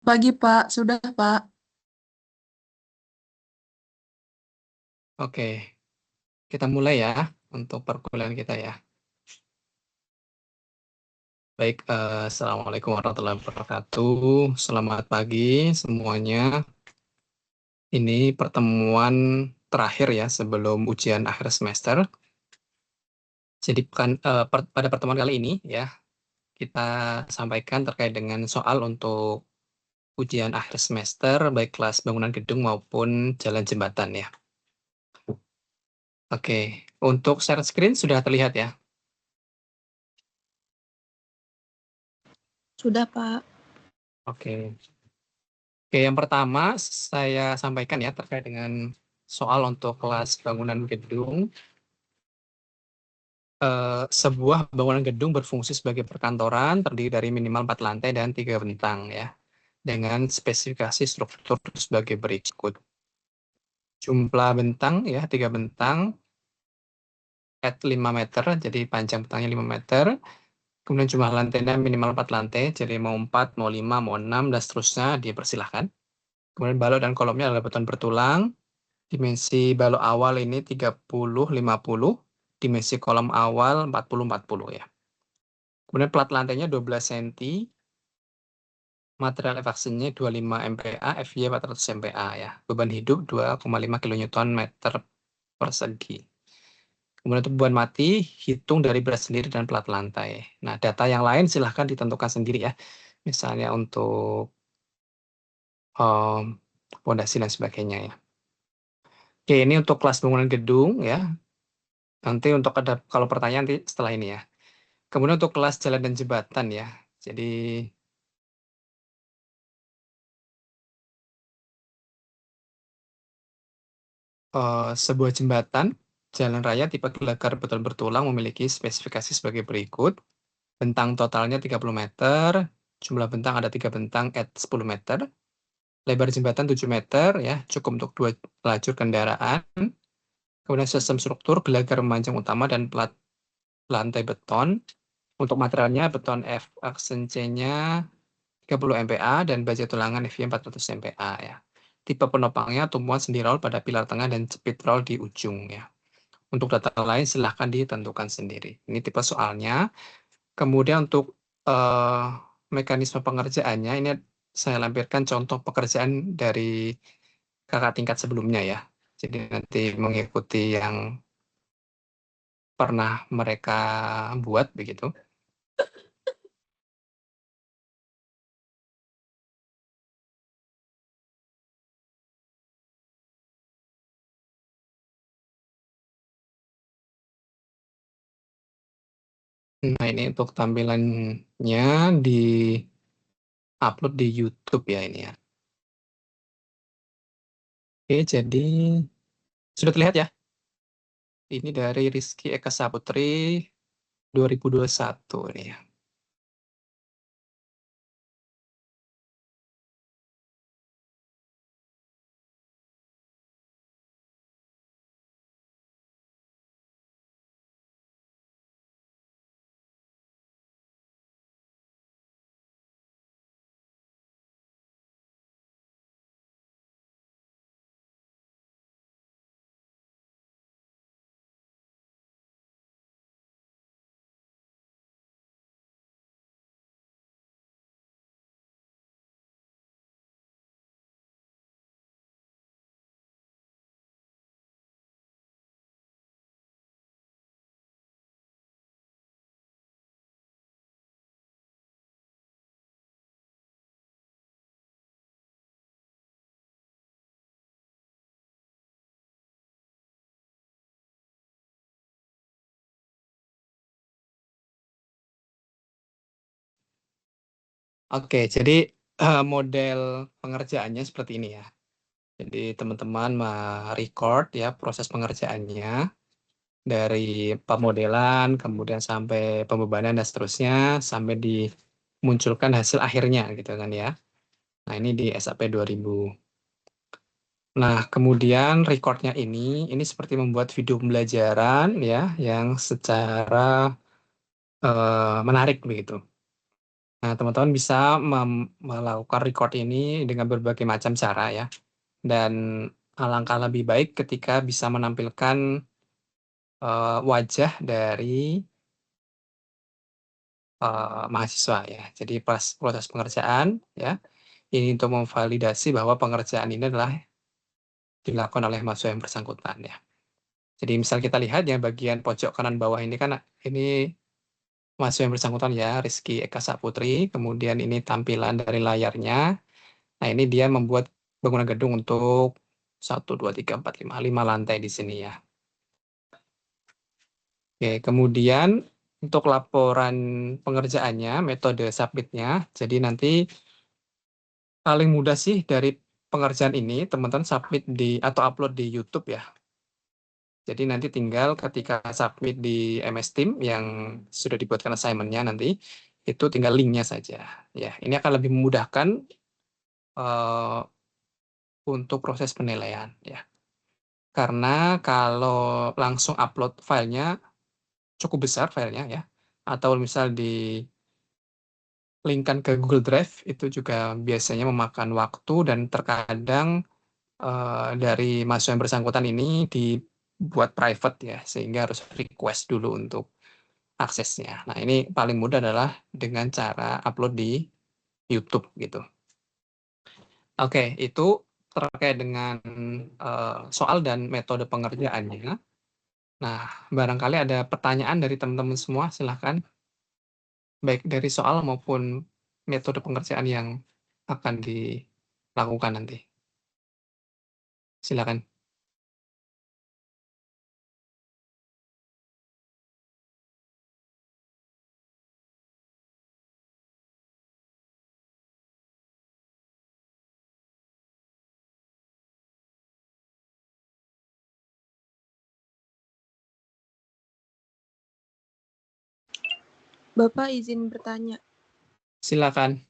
Pagi, Pak. Sudah, Pak. Oke, kita mulai ya untuk perkuliahan kita ya. Baik, Assalamualaikum warahmatullahi wabarakatuh. Selamat pagi semuanya. Ini pertemuan terakhir ya sebelum ujian akhir semester. Jadi pada pertemuan kali ini ya, kita sampaikan terkait dengan soal untuk ujian akhir semester, baik kelas bangunan gedung maupun jalan jembatan ya. Oke, untuk share screen sudah terlihat ya. Sudah, Pak. Oke. Oke, yang pertama saya sampaikan ya terkait dengan soal untuk kelas bangunan gedung. Sebuah bangunan gedung berfungsi sebagai perkantoran terdiri dari minimal 4 lantai dan 3 bentang ya. Dengan spesifikasi struktur sebagai berikut. Jumlah bentang ya 3 bentang at 5 meter, jadi panjang bentangnya 5 meter. Kemudian jumlah lantainya minimal 4 lantai, jadi mau 4, mau 5, mau 6, dan seterusnya dipersilahkan. Kemudian balok dan kolomnya adalah beton bertulang. Dimensi balok awal ini 30-50, dimensi kolom awal 40-40 ya. Kemudian plat lantainya 12 cm, material evaksinya 25 MPa, FY 400 MPa ya. Beban hidup 2,5 kN meter persegi. Kemudian untuk beban mati, hitung dari berat sendiri dan plat lantai. Nah, data yang lain silahkan ditentukan sendiri ya. Misalnya untuk pondasi dan sebagainya ya. Oke, ini untuk kelas bangunan gedung ya. Nanti untuk ada kalau pertanyaan nanti setelah ini ya. Kemudian untuk kelas jalan dan jembatan ya. Jadi sebuah jembatan jalan raya tipe gelagar beton bertulang memiliki spesifikasi sebagai berikut. Bentang totalnya 30 meter, jumlah bentang ada 3 bentang at 10 meter. Lebar jembatan 7 meter ya, cukup untuk 2 lajur kendaraan. Kemudian sistem struktur gelagar memanjang utama dan plat lantai beton. Untuk materialnya beton F aksen C-nya 30 MPa dan baja tulangan FY 400 MPa ya. Tipe penopangnya tumpuan sendi roll pada pilar tengah dan jepit roll di ujung ya. Untuk data lain silahkan ditentukan sendiri. Ini tipe soalnya. Kemudian untuk eh, mekanisme pengerjaannya ini saya lampirkan contoh pekerjaan dari kakak tingkat sebelumnya ya. Jadi nanti mengikuti yang pernah mereka buat begitu. Nah, ini untuk tampilannya di upload di YouTube ya ini ya. Oke, jadi sudah terlihat ya. Ini dari Rizky Eka Saputri 2021 ini ya. Oke, jadi model pengerjaannya seperti ini ya. Jadi teman-teman record ya proses pengerjaannya dari pemodelan, kemudian sampai pembebanan dan seterusnya, sampai dimunculkan hasil akhirnya gitu kan ya. Nah ini di SAP 2000. Nah kemudian recordnya ini seperti membuat video pembelajaran ya, yang secara menarik begitu. Nah, teman-teman bisa melakukan record ini dengan berbagai macam cara ya. Dan alangkah lebih baik ketika bisa menampilkan wajah dari mahasiswa ya. Jadi pas proses pengerjaan ya, ini untuk memvalidasi bahwa pengerjaan ini adalah dilakukan oleh mahasiswa yang bersangkutan ya. Jadi misal kita lihat ya bagian pojok kanan bawah ini kan ini mahasiswa yang bersangkutan ya, Rizky Eka Saputri. Kemudian ini tampilan dari layarnya. Nah, ini dia membuat bangunan gedung untuk 1, 2, 3, 4, 5 lantai di sini ya. Oke, kemudian untuk laporan pengerjaannya, metode submitnya, jadi nanti paling mudah sih dari pengerjaan ini, teman-teman submit atau upload di YouTube ya. Jadi nanti tinggal ketika submit di MS Team yang sudah dibuatkan assignment-nya nanti, itu tinggal link-nya saja. Ya, ini akan lebih memudahkan eh, untuk proses penilaian ya. Karena kalau langsung upload filenya cukup besar filenya ya, atau misal di linkkan ke Google Drive itu juga biasanya memakan waktu dan terkadang dari mahasiswa yang bersangkutan ini dibuat private ya, sehingga harus request dulu untuk aksesnya. Nah, ini paling mudah adalah dengan cara upload di YouTube gitu. Oke, itu terkait dengan soal dan metode pengerjaannya. Nah, barangkali ada pertanyaan dari teman-teman semua, silahkan. Baik dari soal maupun metode pengerjaan yang akan dilakukan nanti. Silakan. Bapak izin bertanya. Silakan.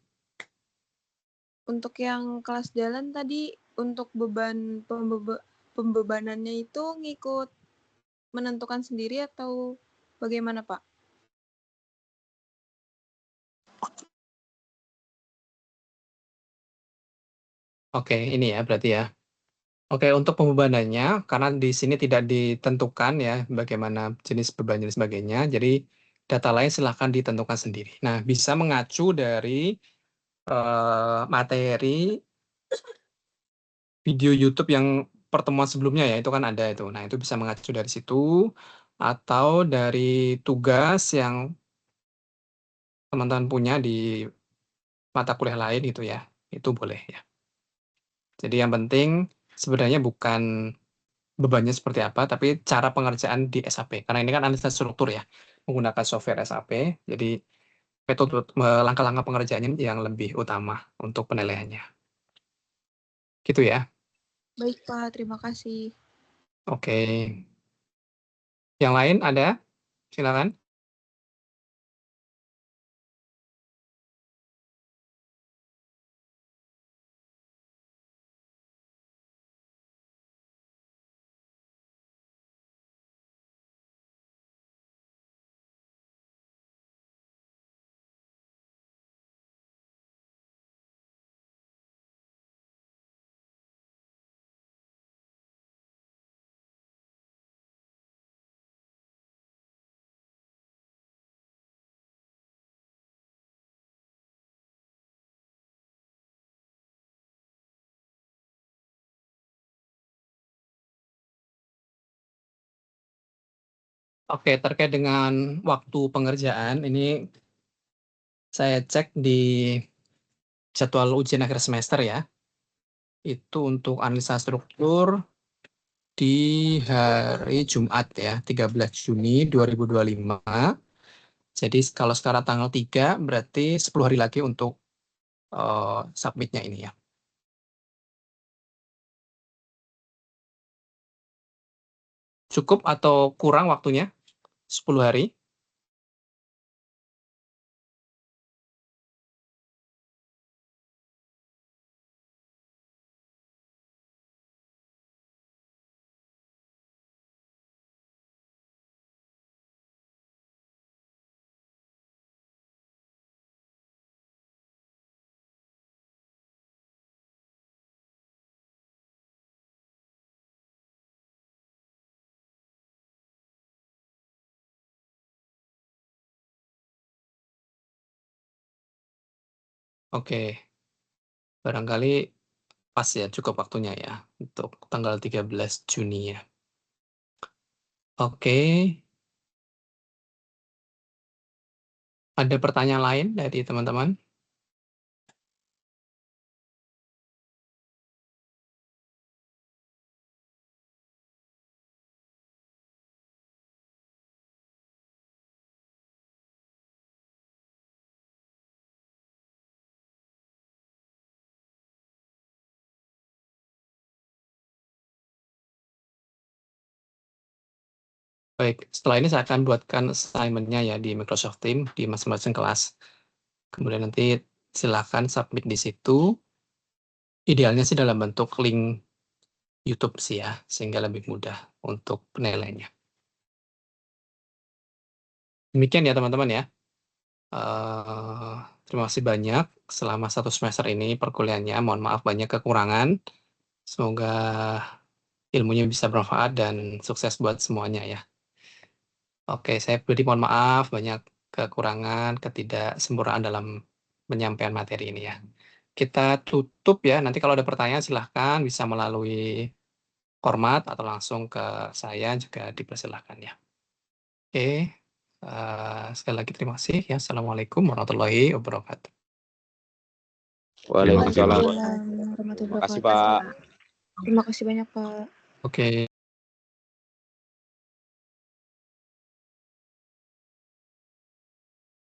Untuk yang kelas jalan tadi, untuk pembebanannya itu ngikut menentukan sendiri atau bagaimana, Pak? Oke, ini ya berarti ya. Oke, untuk pembebanannya, karena di sini tidak ditentukan ya bagaimana jenis beban dan sebagainya, jadi data lain silahkan ditentukan sendiri. Nah, bisa mengacu dari materi video YouTube yang pertemuan sebelumnya ya, itu kan ada itu. Nah, itu bisa mengacu dari situ, atau dari tugas yang teman-teman punya di mata kuliah lain itu ya, itu boleh ya. Jadi yang penting sebenarnya bukan bebannya seperti apa, tapi cara pengerjaan di SAP. Karena ini kan analisa struktur ya, menggunakan software SAP. Jadi metode langkah-langkah pengerjaannya yang lebih utama untuk penilaiannya. Gitu ya. Baik, Pak. Terima kasih. Oke. Yang lain ada? Silakan. Oke, terkait dengan waktu pengerjaan, ini saya cek di jadwal ujian akhir semester ya. Itu untuk analisa struktur di hari Jumat ya, 13 Juni 2025. Jadi kalau sekarang tanggal 3, berarti 10 hari lagi untuk submitnya ini ya. Cukup atau kurang waktunya? 10 hari? Oke. Barangkali pas ya, cukup waktunya ya, untuk tanggal 13 Juni ya. Oke. Ada pertanyaan lain dari teman-teman? Baik, setelah ini saya akan buatkan assignment-nya ya di Microsoft Teams di masing-masing kelas. Kemudian nanti silakan submit di situ. Idealnya sih dalam bentuk link YouTube sih ya, sehingga lebih mudah untuk penilaiannya. Demikian ya teman-teman ya. Terima kasih banyak selama 1 semester ini perkuliahannya. Mohon maaf banyak kekurangan. Semoga ilmunya bisa bermanfaat dan sukses buat semuanya ya. Oke, saya pribadi mohon maaf banyak kekurangan, ketidaksempurnaan dalam penyampaian materi ini ya. Kita tutup ya, nanti kalau ada pertanyaan silahkan bisa melalui format atau langsung ke saya juga dipersilahkan ya. Oke, sekali lagi terima kasih ya. Assalamualaikum warahmatullahi wabarakatuh. Waalaikumsalam. Waalaikumsalam warahmatullahi Terima kasih, wabarakatuh. Pak. Terima kasih banyak, Pak. Oke.